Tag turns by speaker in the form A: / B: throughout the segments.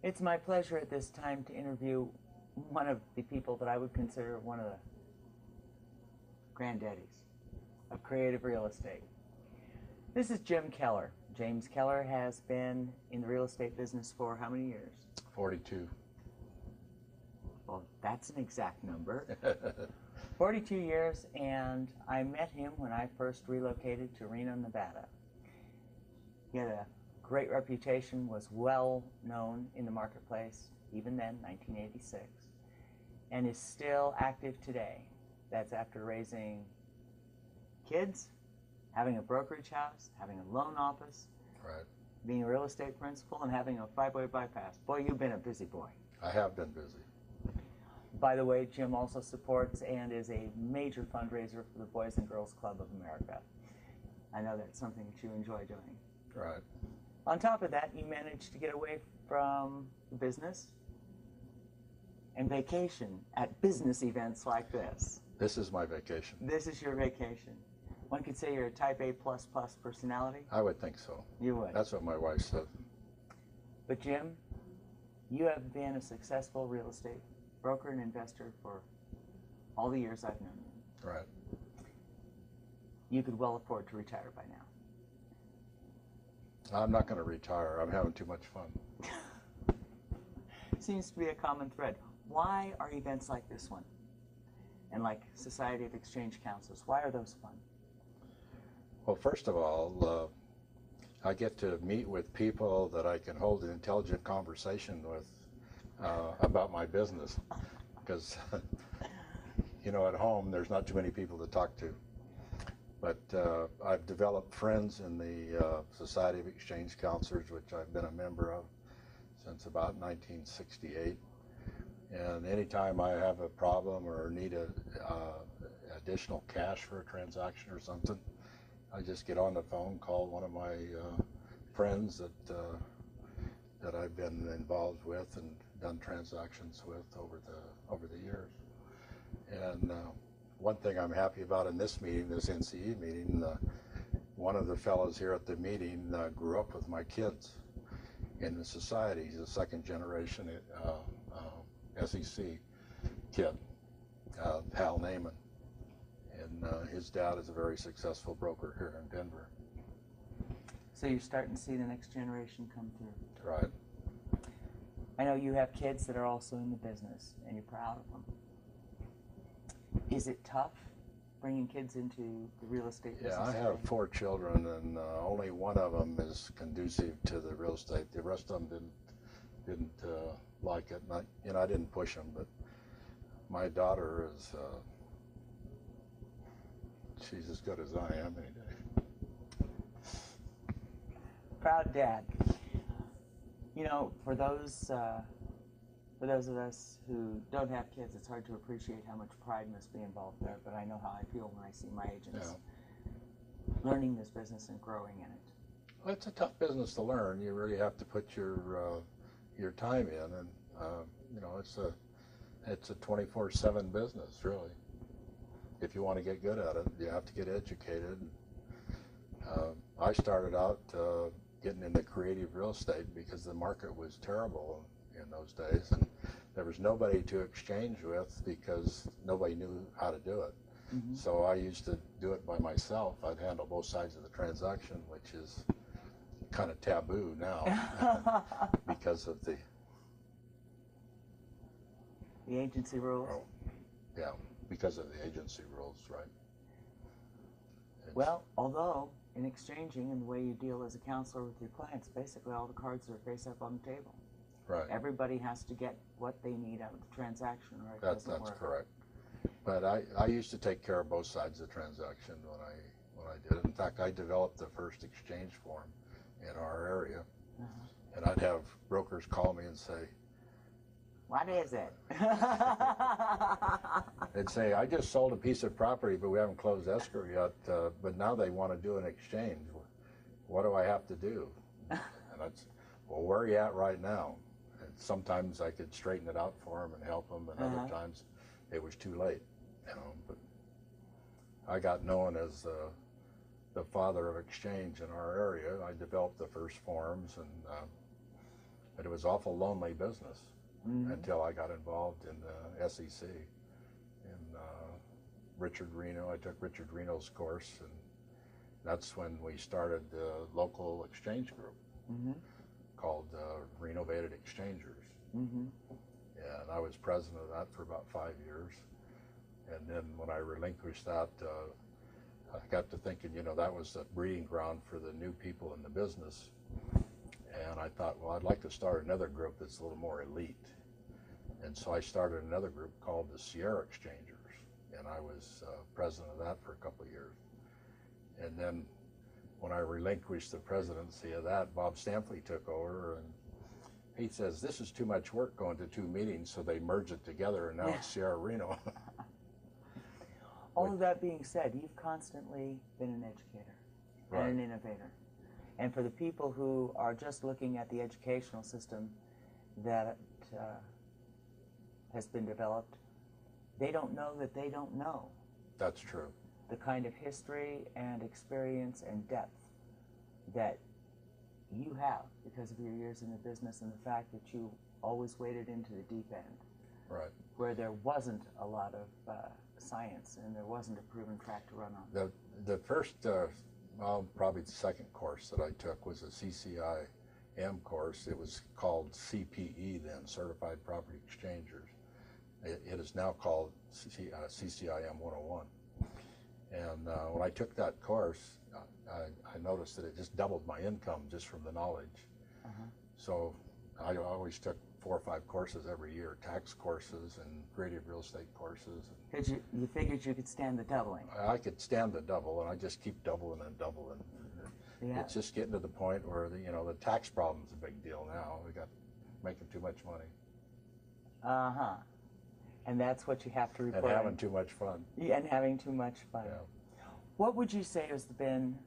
A: It's my pleasure at this time to interview one of the people that I would consider one of the granddaddies of creative real estate. This is Jim Keller. James Keller has been in the real estate business for how many years?
B: 42.
A: Well, that's an exact number. 42 years, and I met him when I first relocated to Reno, Nevada. He had a great reputation, was well known in the marketplace, even then, 1986, and is still active today. That's after raising kids, having a brokerage house, having a loan office,
B: Right.
A: being a real estate principal, and having a five-way bypass. Boy, you've been a busy boy.
B: I have been busy.
A: By the way, Jim also supports and is a major fundraiser for the Boys and Girls Club of America. I know that's something that you enjoy doing.
B: Right.
A: On top of that, you managed to get away from business and vacation at business events like this.
B: This is my vacation.
A: This is your vacation. One could say you're a type A++ personality.
B: I would think so.
A: You would.
B: That's what my wife said.
A: But Jim, you have been a successful real estate broker and investor for all the years I've known you.
B: Right.
A: You could well afford to retire by now.
B: I'm not going to retire. I'm having too much fun.
A: Seems to be a common thread. Why are events like this one, and like Society of Exchange Councils, why are those fun?
B: Well, first of all, I get to meet with people that I can hold an intelligent conversation with about my business. Because, you know, at home, there's not too many people to talk to. But I've developed friends in the Society of Exchange Counselors, which I've been a member of since about 1968. And anytime I have a problem or need additional cash for a transaction or something, I just get on the phone, call one of my friends that I've been involved with and done transactions with over the years. And one thing I'm happy about in this meeting, this NCE meeting, one of the fellows here at the meeting grew up with my kids in the society. He's a second generation SEC kid, Hal Naiman. And his dad is a very successful broker here in Denver.
A: So you're starting to see the next generation come through.
B: Right.
A: I know you have kids that are also in the business, and you're proud of them. Is it tough bringing kids into the real estate business?
B: Yeah, I have 4 children, and only one of them is conducive to the real estate. The rest of them didn't like it. And I didn't push them, but my daughter is, she's as good as I am any day.
A: Proud dad. You know, for those of us who don't have kids, it's hard to appreciate how much pride must be involved there, but I know how I feel when I see my agents learning this business and growing in it.
B: Well, it's a tough business to learn. You really have to put your time in, and you know, it's a 24/7 business, really. If you want to get good at it, you have to get educated. I started out getting into creative real estate because the market was terrible in those days, and there was nobody to exchange with because nobody knew how to do it. Mm-hmm. So I used to do it by myself. I'd handle both sides of the transaction, which is kind of taboo now because of the
A: agency rules.
B: Oh, yeah, because of the agency rules, right?
A: Well, although in exchanging and the way you deal as a counselor with your clients, basically all the cards are face up on the table.
B: Right.
A: Everybody has to get what they need out of the transaction, or it doesn't work.
B: That's correct. But I used to take care of both sides of the transaction when I did it. In fact, I developed the first exchange form in our area, and I'd have brokers call me and say,
A: "What is it?"
B: They'd say, "I just sold a piece of property, but we haven't closed escrow yet. But now they want to do an exchange. What do I have to do?" And I'd say, "Well, where are you at right now?" And sometimes I could straighten it out for them and help them, and other times it was too late. You know, but I got known as the father of exchange in our area. I developed the first forms, and But it was awful lonely business until I got involved in the SEC. And Richard Reno, I took Richard Reno's course, and that's when we started the local exchange group called Renovated Exchangers. And I was president of that for about 5 years. And then when I relinquished that, I got to thinking, you know, that was the breeding ground for the new people in the business. And I thought, well, I'd like to start another group that's a little more elite. And so I started another group called the Sierra Exchangers. And I was president of that for a couple of years. And then when I relinquished the presidency of that, Bob Stampley took over, and he says, this is too much work going to 2 meetings, so they merged it together, and now it's Sierra Reno.
A: All of that being said, you've constantly been an educator and an innovator. And for the people who are just looking at the educational system that has been developed, they don't know that they don't know.
B: That's true.
A: The kind of history and experience and depth that you have because of your years in the business, and the fact that you always waded into the deep end,
B: right,
A: where there wasn't a lot of science and there wasn't a proven track to run on.
B: The first, well, probably the second course that I took was a CCIM course. It was called CPE then, Certified Property Exchangers. It is now called CCIM 101. And when I took that course, I noticed that it just doubled my income just from the knowledge. So I always took 4 or 5 courses every year, tax courses and creative real estate courses.
A: Because you figured you could stand the doubling.
B: I could stand the double, and I just keep doubling and doubling.
A: Yeah.
B: It's just getting to the point where the tax problem's a big deal now. We got making too much money.
A: And that's what you have to report.
B: And having too much fun.
A: Yeah, and having too much fun.
B: Yeah.
A: What would you say has been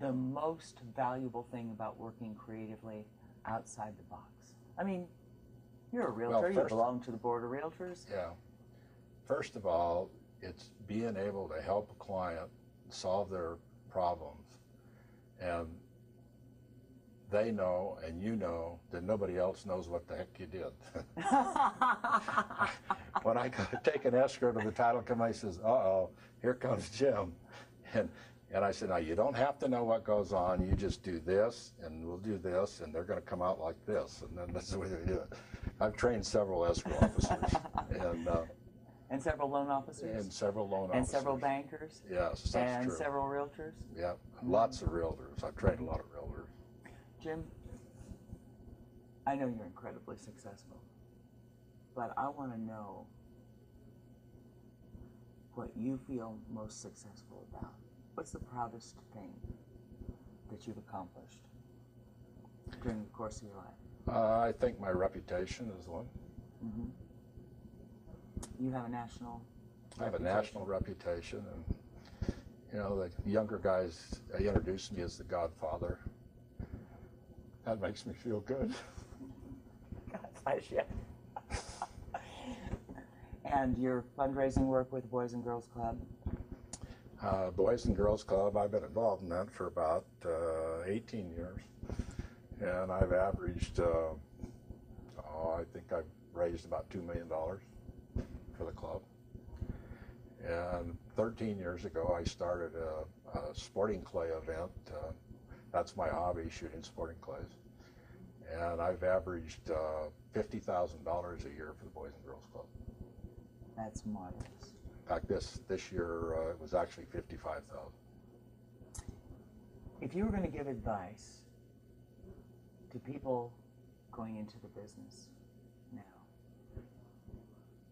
A: the most valuable thing about working creatively outside the box? I mean, you're a realtor, you belong to the board of realtors.
B: Yeah. First of all, it's being able to help a client solve their problems, and they know and you know that nobody else knows what the heck you did. When I got to take an escrow to the title company, he says, uh-oh, here comes Jim. And I said, now you don't have to know what goes on, you just do this, and we'll do this, and they're going to come out like this, and then that's the way they do it. I've trained several escrow officers.
A: And several loan officers?
B: And several loan officers.
A: And several bankers?
B: Yes, that's
A: and
B: true.
A: And several realtors?
B: Yeah, lots of realtors. I've trained a lot of realtors.
A: Jim, I know you're incredibly successful, but I want to know what you feel most successful about. What's the proudest thing that you've accomplished during the course of your life?
B: I think my reputation is one.
A: You have a national
B: I have a national reputation, and the younger guys, they introduce me as the Godfather. That makes me feel good.
A: God bless you. And your fundraising work with Boys and Girls Club?
B: Boys and Girls Club, I've been involved in that for about 18 years. And I've averaged, I think I've raised about $2 million for the club. And 13 years ago, I started a sporting clay event. That's my hobby, shooting sporting clays. And I've averaged $50,000 a year for the Boys and Girls Club.
A: That's marvelous.
B: In fact, this year it was actually $55,000.
A: If you were going to give advice to people going into the business now,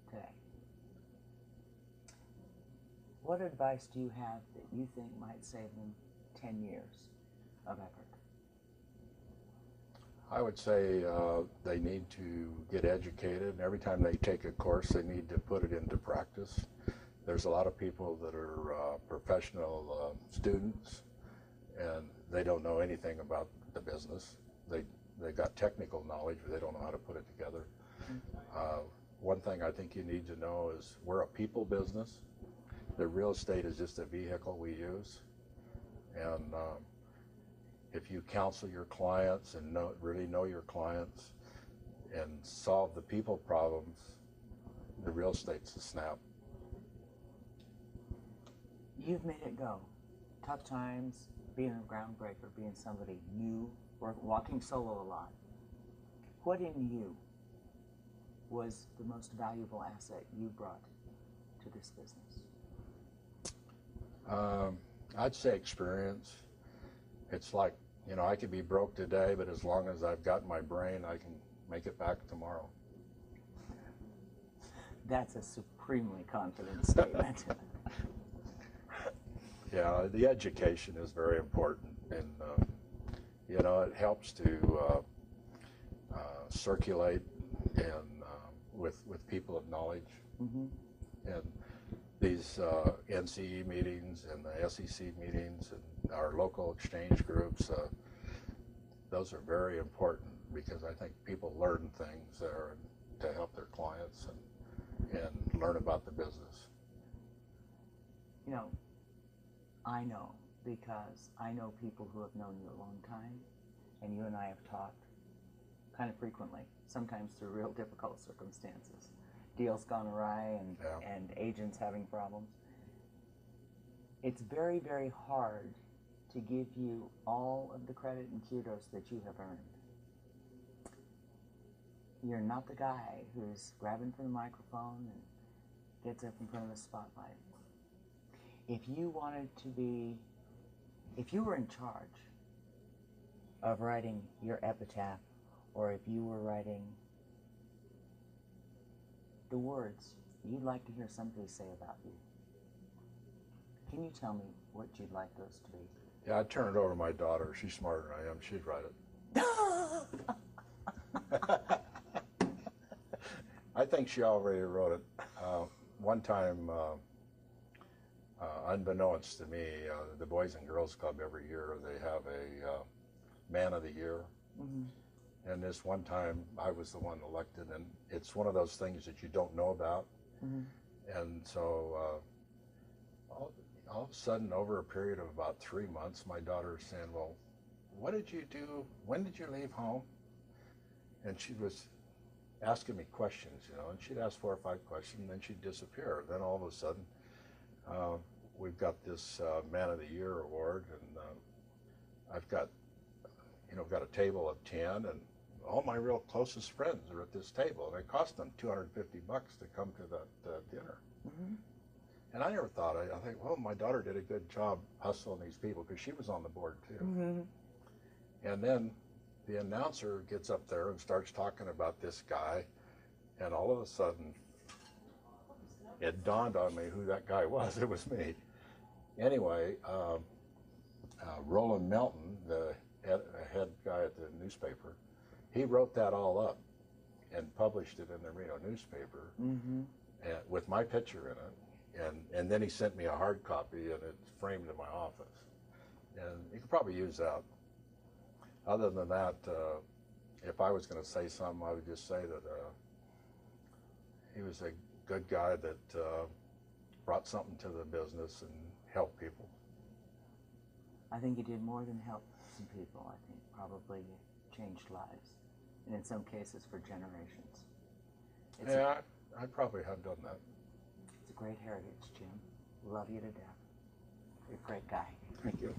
A: today, what advice do you have that you think might save them 10 years of effort?
B: I would say they need to get educated, and every time they take a course, they need to put it into practice. There's a lot of people that are professional students, and they don't know anything about the business. They got technical knowledge, but they don't know how to put it together. One thing I think you need to know is we're a people business. The real estate is just a vehicle we use, and if you counsel your clients and really know your clients and solve the people problems, the real estate's a snap.
A: You've made it go. Tough times, being a groundbreaker, being somebody new, or walking solo a lot. What in you was the most valuable asset you brought to this business?
B: I'd say experience. It's like, you know, I could be broke today, but as long as I've got my brain, I can make it back tomorrow.
A: That's a supremely confident statement.
B: Yeah, the education is very important, and you know, it helps to circulate and with people of knowledge.
A: Mm-hmm.
B: And these NCE meetings and the SEC meetings and our local exchange groups, those are very important because I think people learn things there to help their clients and learn about the business.
A: You know, I know because I know people who have known you a long time, and you and I have talked kind of frequently, sometimes through real difficult circumstances. Deals gone awry and agents having problems. It's very, very hard to give you all of the credit and kudos that you have earned. You're not the guy who's grabbing for the microphone and gets up in front of the spotlight. If you were in charge of writing your epitaph, or if you were writing the words you'd like to hear somebody say about you, can you tell me what you'd like those to be?
B: Yeah, I'd turn it over to my daughter. She's smarter than I am. She'd write it. I think she already wrote it. One time, unbeknownst to me, the Boys and Girls Club every year, they have a Man of the Year.
A: Mm-hmm.
B: And this one time, I was the one elected, and it's one of those things that you don't know about.
A: Mm-hmm.
B: And so all of a sudden, over a period of about 3 months, my daughter's saying, well, what did you do? When did you leave home? And she was asking me questions, you know, and she'd ask 4 or 5 questions, and then she'd disappear. Then all of a sudden, we've got this Man of the Year award, and I've got, you know, got a table of 10, and all my real closest friends are at this table, and it cost them $250 to come to that dinner.
A: Mm-hmm.
B: And I never thought, I think, well, my daughter did a good job hustling these people, because she was on the board too.
A: Mm-hmm.
B: And then the announcer gets up there and starts talking about this guy, and all of a sudden, it dawned on me who that guy was. It was me. Anyway, Roland Melton, the head guy at the newspaper, he wrote that all up and published it in the Reno newspaper.
A: Mm-hmm.
B: With my picture in it. And then he sent me a hard copy, and it's framed in my office. And you could probably use that. Other than that, if I was going to say something, I would just say that he was a good guy that brought something to the business and helped people.
A: I think you did more than help some people. I think probably you changed lives, and in some cases for generations.
B: I probably have done that.
A: It's a great heritage, Jim. Love you to death. You're a great guy.
B: Thank you.